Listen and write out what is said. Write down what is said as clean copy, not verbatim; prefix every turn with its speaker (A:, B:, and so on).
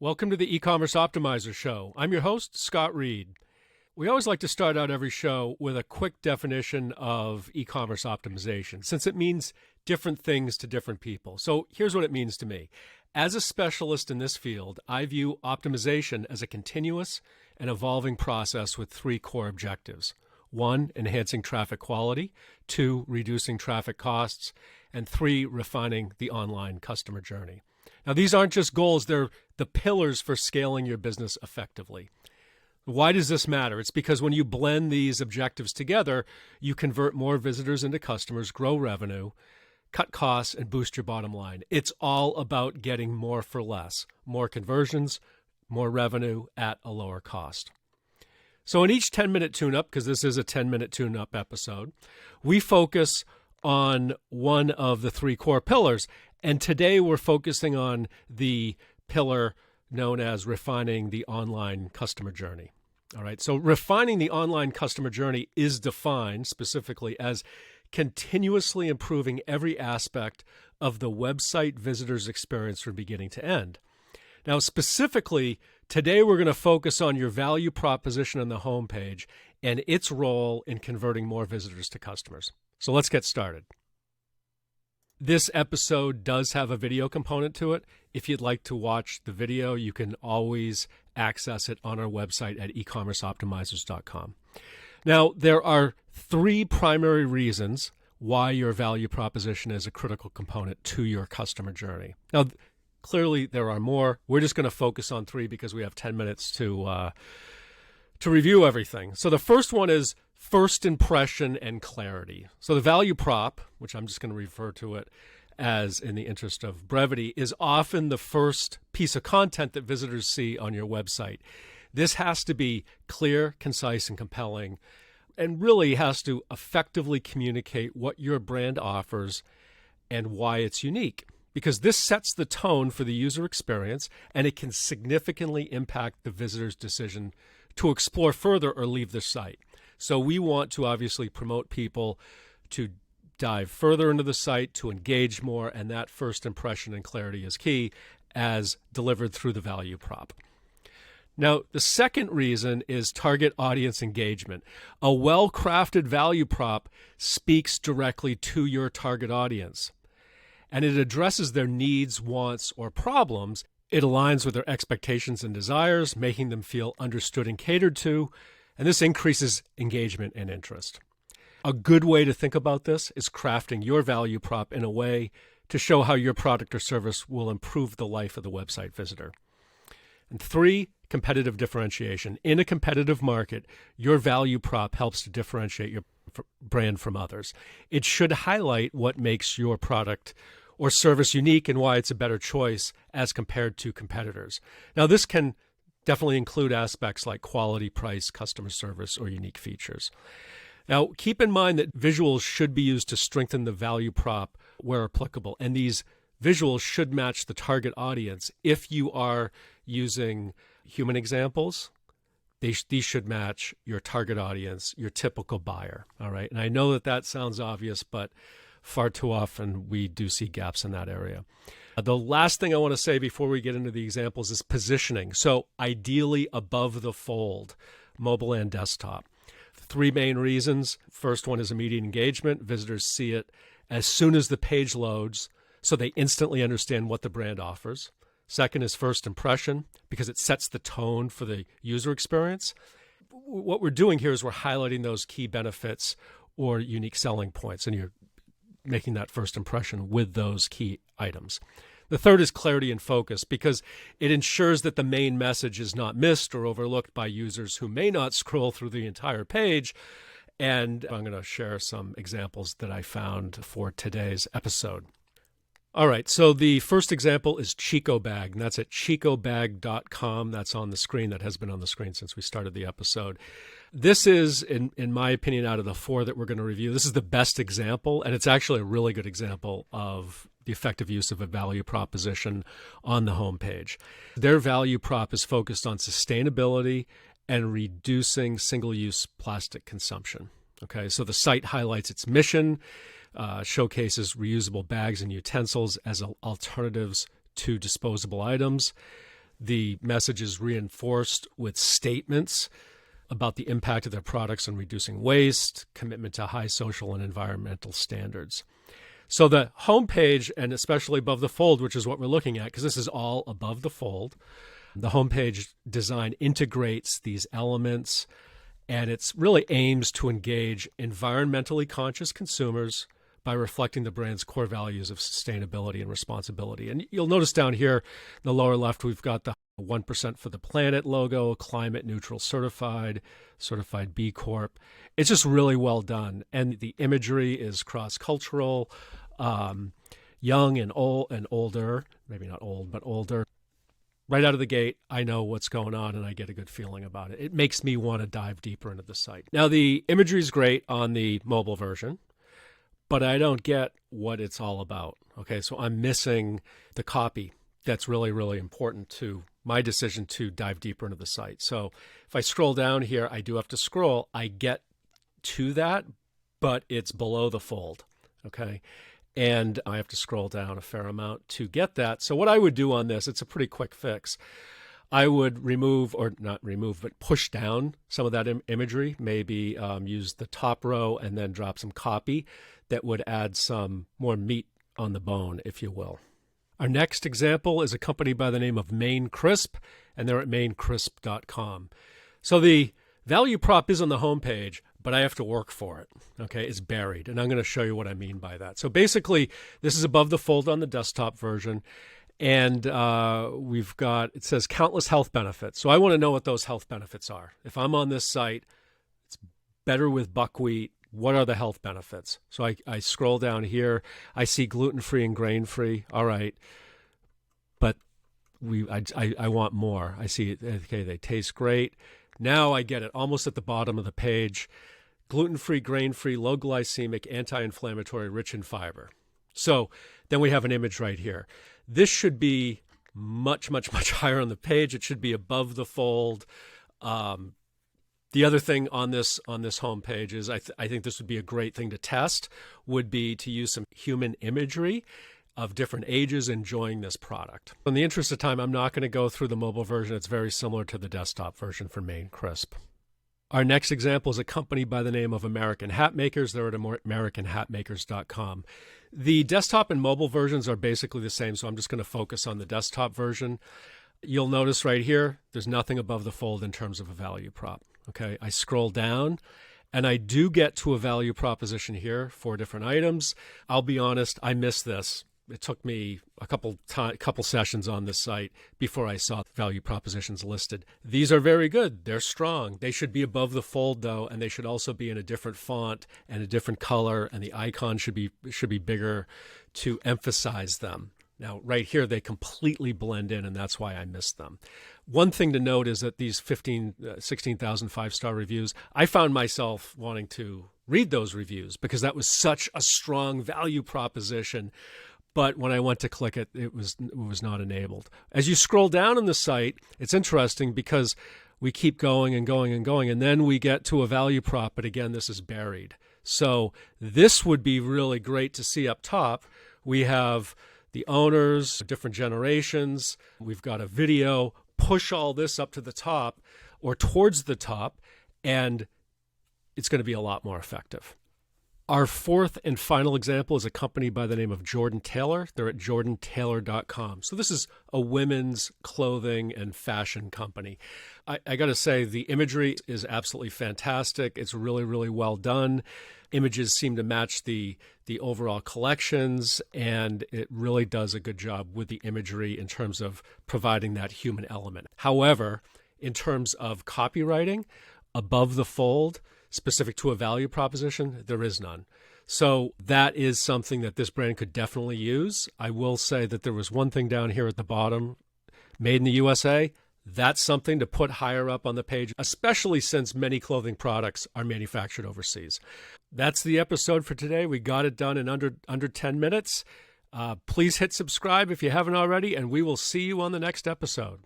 A: Welcome to the E-commerce Optimizer Show. I'm your host, Scott Reed. We always like to start out every show with a quick definition of e-commerce optimization, since it means different things to different people. So here's what it means to me. As a specialist in this field, I view optimization as a continuous and evolving process with three core objectives. 1, enhancing traffic quality. 2, reducing traffic costs. And 3, refining the online customer journey. Now, these aren't just goals, they're the pillars for scaling your business effectively. Why does this matter? It's because when you blend these objectives together, you convert more visitors into customers, grow revenue, cut costs, and boost your bottom line. It's all about getting more for less, more conversions, more revenue at a lower cost. So in each 10-minute tune-up, because this is a 10-minute tune-up episode, we focus on one of the three core pillars. And today we're focusing on the pillar known as refining the online customer journey. All right, so refining the online customer journey is defined specifically as continuously improving every aspect of the website visitor's experience from beginning to end. Now, specifically, today we're going to focus on your value proposition on the homepage and its role in converting more visitors to customers. So let's get started. This episode does have a video component to it. If you'd like to watch the video, you can always access it on our website at ecommerceoptimizers.com. Now, there are three primary reasons why your value proposition is a critical component to your customer journey. Now, clearly there are more. We're just going to focus on three because we have 10 minutes to review everything. So the first one is first impression and clarity. So the value prop, which I'm just going to refer to it as in the interest of brevity, is often the first piece of content that visitors see on your website. This has to be clear, concise, and compelling, and really has to effectively communicate what your brand offers and why it's unique, because this sets the tone for the user experience and it can significantly impact the visitor's decision to explore further or leave the site. So we want to obviously promote people to dive further into the site, to engage more, and that first impression and clarity is key as delivered through the value prop. Now, the second reason is target audience engagement. A well-crafted value prop speaks directly to your target audience, and it addresses their needs, wants, or problems. It aligns with their expectations and desires, making them feel understood and catered to, and this increases engagement and interest. A good way to think about this is crafting your value prop in a way to show how your product or service will improve the life of the website visitor. And 3, competitive differentiation. In a competitive market, your value prop helps to differentiate your brand from others. It should highlight what makes your product or service unique and why it's a better choice as compared to competitors. Now, this can definitely include aspects like quality, price, customer service, or unique features. Now, keep in mind that visuals should be used to strengthen the value prop where applicable, and these visuals should match the target audience. If you are using human examples, these should match your target audience, your typical buyer, all right? And I know that sounds obvious, but far too often we do see gaps in that area. The last thing I want to say before we get into the examples is positioning. So ideally above the fold, mobile and desktop. 3 main reasons. First one is immediate engagement. Visitors see it as soon as the page loads, so they instantly understand what the brand offers. Second is first impression, because it sets the tone for the user experience. What we're doing here is we're highlighting those key benefits or unique selling points, and you're making that first impression with those key items. The third is clarity and focus, because it ensures that the main message is not missed or overlooked by users who may not scroll through the entire page. And I'm going to share some examples that I found for today's episode. All right, so the first example is Chico Bag, and that's at chicobag.com. That's on the screen. That has been on the screen since we started the episode. This is, in my opinion, out of the 4 that we're going to review, this is the best example, and it's actually a really good example of the effective use of a value proposition on the homepage. Their value prop is focused on sustainability and reducing single-use plastic consumption. Okay, so the site highlights its mission, showcases reusable bags and utensils as alternatives to disposable items. The message is reinforced with statements about the impact of their products on reducing waste, commitment to high social and environmental standards. So the homepage, and especially above the fold, which is what we're looking at, because this is all above the fold, the homepage design integrates these elements, and it's really aims to engage environmentally conscious consumers by reflecting the brand's core values of sustainability and responsibility. And you'll notice down here in the lower left, we've got the 1% for the planet logo, climate neutral certified B Corp. It's just really well done. And the imagery is cross-cultural, young and old and older, maybe not old, but older. Right out of the gate, I know what's going on and I get a good feeling about it. It makes me want to dive deeper into the site. Now, the imagery is great on the mobile version, but I don't get what it's all about. Okay, so I'm missing the copy. That's really, really important to my decision to dive deeper into the site. So if I scroll down here, I do have to scroll. I get to that, but it's below the fold. Okay. And I have to scroll down a fair amount to get that. So what I would do on this, it's a pretty quick fix. I would remove, or not remove, but push down some of that imagery, maybe use the top row and then drop some copy that would add some more meat on the bone, if you will. Our next example is a company by the name of Maine Crisp, and they're at mainecrisp.com. So the value prop is on the homepage, but I have to work for it. Okay, it's buried, and I'm going to show you what I mean by that. So basically, this is above the fold on the desktop version, and we've got, it says countless health benefits. So I want to know what those health benefits are. If I'm on this site, it's better with buckwheat. What are the health benefits? So I scroll down here. I see gluten-free and grain-free. All right. But I want more. I see, okay, they taste great. Now I get it almost at the bottom of the page. Gluten-free, grain-free, low glycemic, anti-inflammatory, rich in fiber. So then we have an image right here. This should be much, much, much higher on the page. It should be above the fold. The other thing on this homepage is I think this would be a great thing to test, would be to use some human imagery of different ages enjoying this product. In the interest of time, I'm not going to go through the mobile version. It's very similar to the desktop version for Maine Crisp. Our next example is a company by the name of American Hat Makers. They're at americanhatmakers.com. The desktop and mobile versions are basically the same, so I'm just going to focus on the desktop version. You'll notice right here, there's nothing above the fold in terms of a value prop. Okay, I scroll down and I do get to a value proposition here, 4 different items. I'll be honest, I missed this. It took me a couple sessions on this site before I saw value propositions listed. These are very good. They're strong. They should be above the fold though, and they should also be in a different font and a different color, and the icon should be bigger to emphasize them. Now, right here, they completely blend in, and that's why I missed them. One thing to note is that these 16,000 five-star reviews, I found myself wanting to read those reviews because that was such a strong value proposition. But when I went to click it, it was not enabled. As you scroll down in the site, it's interesting because we keep going and going and going, and then we get to a value prop, but again, this is buried. So this would be really great to see up top. We have the owners, different generations. We've got a video. Push all this up to the top or towards the top, and it's going to be a lot more effective. Our fourth and final example is a company by the name of Jordan Taylor. They're at jordantaylor.com. So this is a women's clothing and fashion company. I got to say, the imagery is absolutely fantastic. It's really, really well done. Images seem to match the overall collections, and it really does a good job with the imagery in terms of providing that human element. However, in terms of copywriting, above the fold, specific to a value proposition, there is none. So that is something that this brand could definitely use. I will say that there was one thing down here at the bottom, made in the USA. That's something to put higher up on the page, especially since many clothing products are manufactured overseas. That's the episode for today. We got it done in under 10 minutes. Please hit subscribe if you haven't already, and we will see you on the next episode.